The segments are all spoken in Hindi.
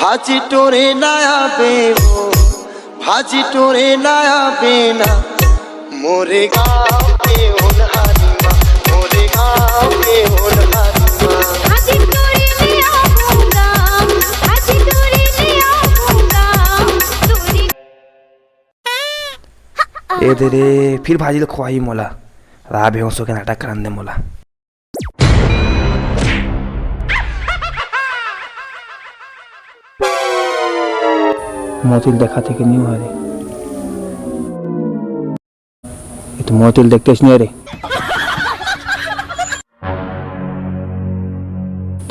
भाजी टोरे नया बेवो भाजी टोरे नया बेना मोरे गाँव के होनहारी माँ मोरे गाँव के होनहारी माँ भाजी टोरे नया आऊंगा भाजी टोरे नया आऊंगा टोरे ए दे रे फिर भाजी ल खुआई मोला रा बेहोशो के नाटक करन दे मोला मोतिल देखा थे कि नहीं हुआ रे ये तो मोतिल देखते नहीं रे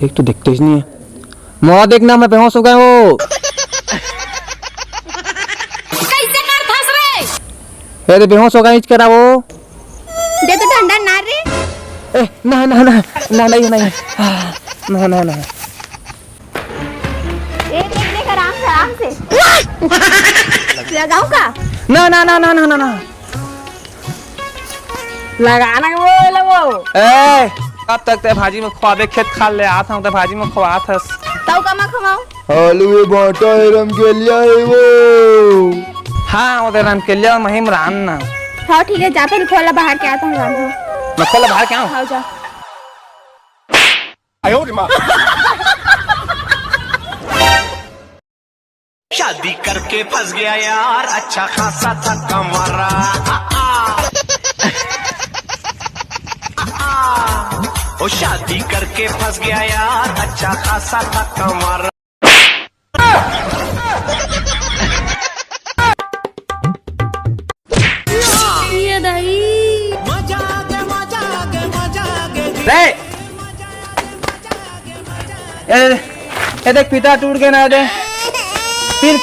देख तो देखते नहीं है मो देखना मैं बेहोश हो गया हूँ कैसे कर फंस रे ये तो बेहोश हो गया इच करा वो दे तो डंडा ना रे ए ना ना ना ना नहीं नहीं ना ना ना देख आराम से लगाऊं का ना ना ना ना ना ना ना लगाना बोले वो ए कब तक ते भाजी में खुआबे खेत खाल ले आता हूँ ते भाजी में खुआ थस तौ कमा खवाऊं आलू बाटा रम के लिया है वो हाँ वो तेरा नाम के लिए महिम रान ना हाँ ठीक है जा फिर खोला बाहर के आता हूँ राम हूँ मैं खोला बाहर क्या हूँ आओ जा आयो रे माँ शादी करके फंस गया यार अच्छा खासा था कमारा ओ शादी करके फंस गया यार अच्छा खासा था कमारा ये दही रे ये देख पिता टूट के ना दे फिर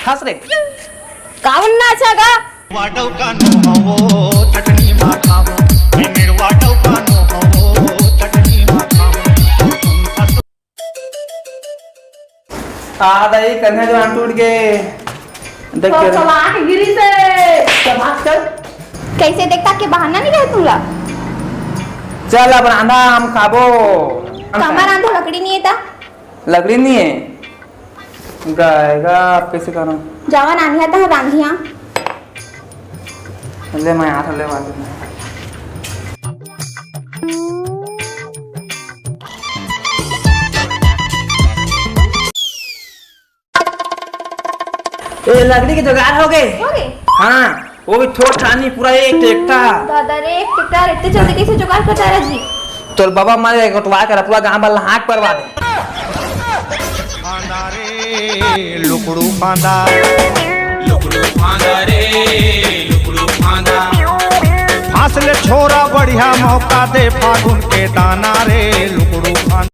खास रे कावन ना छगा वाटव का नो हवो चटणी मा खावो निर वाटव का नो हवो चटणी मा खावो आ दही कन्हे जो टूट के देख के चला के गिरी से चबाक कर कैसे देखता के बहाना नहीं रहे तुला चल अब रांधा हम खाबो कमर आंधो लकड़ी नहीं है ता लकड़ी नहीं है गाएगा आप कैसे करो जवान आनिया ता रांधिया ले मैं हाथ ले वाले ए लकड़ी के जुगाड़ हो गए हाँ वो भी थोड़ा ठानी पूरा एक टेक्टा दादा रे एक टिकटा इतने जल्दी कैसे जुगाड़ करता रहा जी तोर बाबा मारे कटवा कर पूरा गांव वाला हाथ परवा दे फांदा रे लुकड़ू फांदा रे लुकड़ू फांदा फासले छोरा बढ़िया मौका दे फागुन के दाना रे लुकड़ू फांदा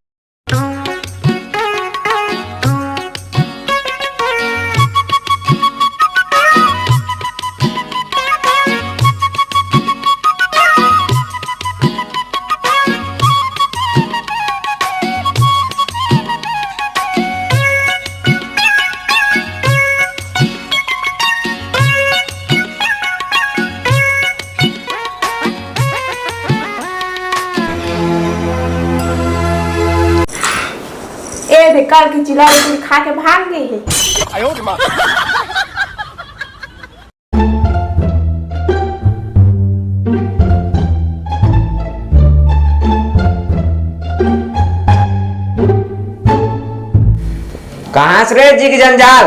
धिक्कार की चिल्ला रही खा के भाग गई है आयो रे माँ कहाँ से रे जी की जंजाल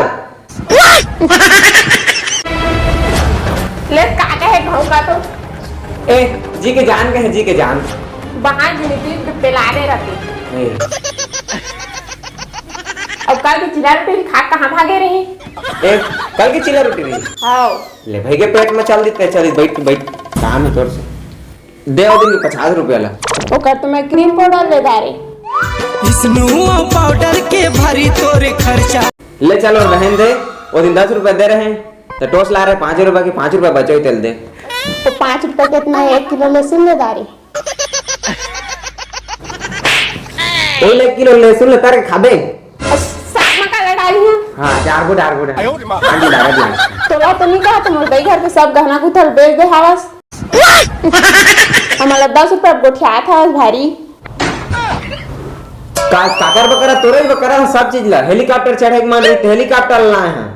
ले काटे है घाव का तो ए जी के जान के है जी के जान बाहर जिंदगी पिलाने रहते ए अब कल की चिल्ला रोटी खा कहाँ भागे रही ए कल की चिल्ला रोटी रही हाँ ले भाई के पेट में चल देते चल बैठ बैठ काम है तोर से दे और दिन 50 रुपया ला वो कर तो मैं क्रीम पाउडर ले दारे विष्णु पाउडर के भरी तोरे खर्चा ले चलो रहन दे वो दिन 10 रुपया दे रहे हैं तो टोस ला रहे 5 रुपया की 5 रुपया बचे हुए तेल दे तो 5 रुपए कितना 1 किलो लहसुन ले दारे एक किलो लहसुन लेता रे खाबे साग में का लड़ाई है हाँ 4 गुड आयो रे माँ आंटी डाल दिया तोरा तो नहीं कहा तुम गई घर पे सब गहना गुथल बेच दे हवस हमारा 10 रुपया गोठिया था भारी काकर बकरा तोरे बकरा सब चीज ला हेलीकॉप्टर चढ़े के मान हेलीकॉप्टर लाए हैं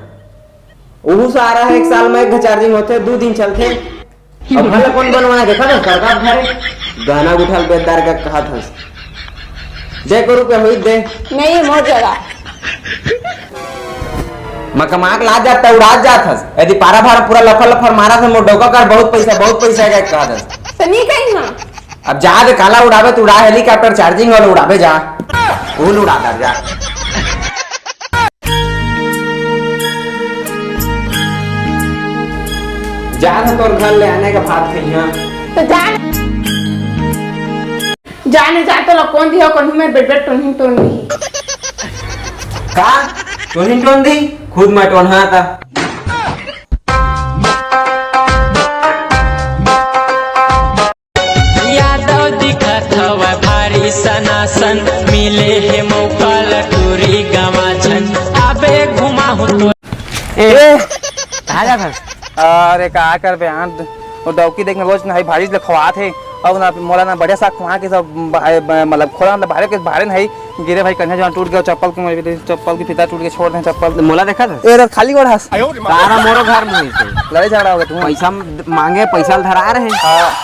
उहू से आ रहा है 1 साल में 1 चार्जिंग होते 2 दिन चलते अब भले कौन बनवाया देखा ना सरकार घरे गाना उठाल बेदार का कहा था दे को रुपए हुई दे नहीं मोर जगह मैं कमा के ला जाता उड़ा जाता यदि पारा भाड़ा पूरा लफर मारा था मोर डोका कर बहुत पैसा का कहा था सनी कहीं ना अब जा दे काला उड़ावे तो उड़ा हेलीकॉप्टर चार्जिंग वाला उड़ावे जा फूल उड़ा दर जा जा तोर घर ले आने का भात खइया तो जाने जा तो कौन दिया कौन में बेड टोनी टोनी का टोन दी खुद मैं टोन हाँ था यादव दिखत हवा भारी सनासन मिले है मौका लटूरी गमाछन अबे घुमा हो तो कहाँ जा था अरे का कर बे हाँ वो डौकी देखने रोज ना भारी से खवा थे अब ना मोला ना बढ़िया सा वहाँ के सब मतलब खोला मतलब बाहर नहीं गिरे भाई कन्या जहाँ टूट गया चप्पल की फीता टूट के छोड़ दें चप्पल मोला देखा था ए खाली गोड़ हंस तारा मोरो घर में लड़ाई झगड़ा होगा तुम पैसा मांगे पैसा धरा रहे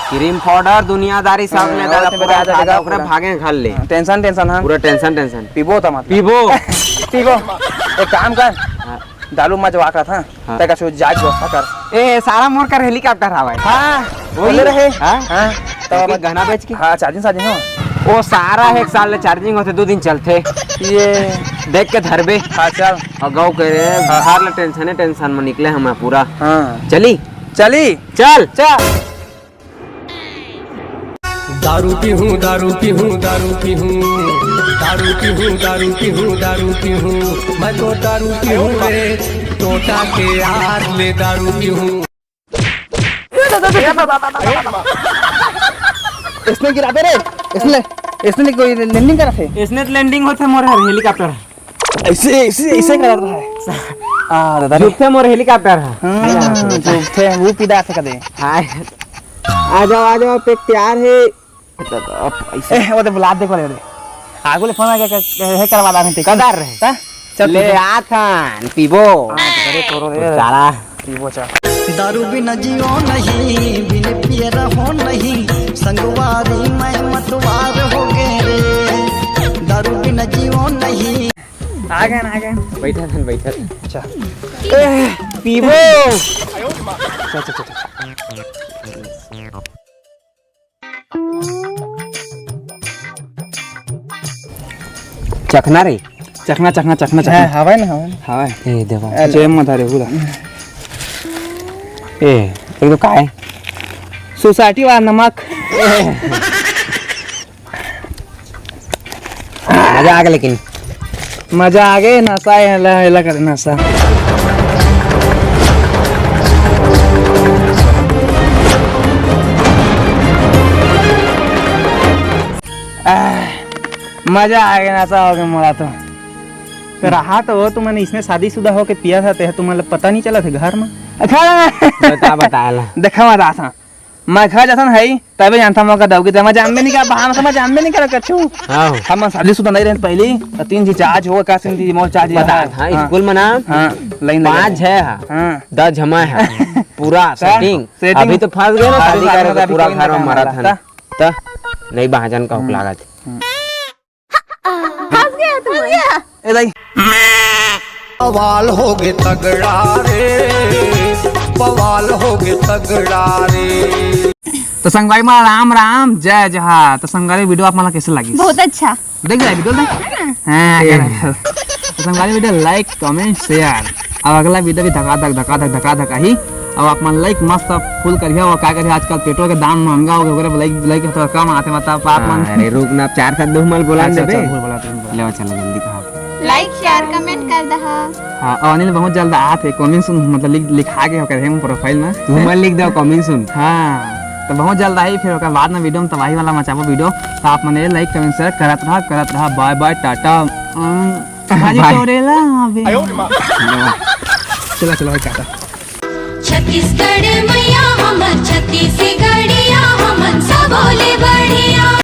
क्रीम पाउडर दुनियादारी सब ले दादा पूरा भागे घर ले टेंशन हाँ पूरा टेंशन पीबो था मतलब पीबो एक काम कर दारू मजवा का था तक सो जाग व्यवस्था कर ए सारा मोर कर हेलीकॉप्टर हवा हां वही रहे हां तो गहना बेच के हां चार्जिंग हो वो सारा 1 साल ले चार्जिंग होते 2 दिन चलते ये देख के धरबे हां चल और गाँव के बाहर ले टेंशन में निकले हम पूरा हां चली चल दारू पीहूं दारू पीहूं दारू पीहूं दारू पीहूं दारू पीहूं दारू पीहूं मैं तो दारू पीहूं रे टोटा के यार ले दारू पीहूं इसने गिरा दे रे इसने कोई लैंडिंग करा थे इसने लैंडिंग होते मोर हेलीकॉप्टर ऐसे करा रहा है आ दादा रुकते मोर हेलीकॉप्टर है जो थे वो पीदा थे कदे हाय आ जाओ पे तैयार है ए वो दे बुला दे को ले आगो ले फोन आ गया है करवा दा नहीं कदार रहे चल ले आ था पीबो करे तोरो सारा पीबो चा दारू बिना जियो नहीं बिन पिए रहो नहीं संगवारी मैं मतवार हो गए रे दारू बिना जियो नहीं आ गए बैठा अच्छा पीबो चल चखना रे चखना हवा ना ए देवा जय माता रे पूरा ए एक तो काय सोसाइटी वाला नमक मजा आ गया लेकिन मजा आ गए नशा हेला करे नशा मजा आ गया नशा हो गया मोला तो रहा तो हो मैंने इसमें शादीशुदा होके पिया था तो तुम्हें पता नहीं चला था घर में बताया देखा रहा था मैं घर जाता है तभी जानता मौका दोगी तो मैं जानबे नहीं कर हम समझ जानबे नहीं कर कछु हम शादीशुदा नहीं रहे पहले 3 जी चार्ज हो का सिंधी मोर चार्ज बता था स्कूल में ना हां लाइन 5 है हां 10 जमा है पूरा सेटिंग अभी तो फंस गए ना शादी करे पूरा घर में मरा था त नहीं महाजन का हुक लगा थे फंस गया तुम ए दाई पवाल हो गए तगड़ा रे पवाल हो गए तगड़ा रे तो संगवारी माला राम राम जय जहाँ तो संगवारी वीडियो आप माला कैसे लगी बहुत अच्छा देख जाए वीडियो हाँ तो संगवारी वीडियो लाइक कमेंट शेयर अब अगला वीडियो भी धका ही अब आप मन लाइक मस्त फुल करिए और क्या करिए आजकल पेट्रोल के दाम महंगा हो गया लाइक तो कम आते मतलब आप मन अरे रुक ना 4 साथ दो मल बोला दे ले चलो जल्दी कहा लाइक शेयर कमेंट कर दहा हां और अनिल बहुत जल्द आते कमेंट सुन मतलब लिखा के होकर हम प्रोफाइल में तू मल लिख दो कमेंट सुन हां तो बहुत जल्द आई फिर ओकर बाद में वीडियो में तबाही वाला मचाबो वीडियो तो आप मने लाइक कमेंट शेयर करत रहा बाय बाय टाटा भाजी तोरेला अबे चलो टाटा छत्तीसगढ़ मैया हम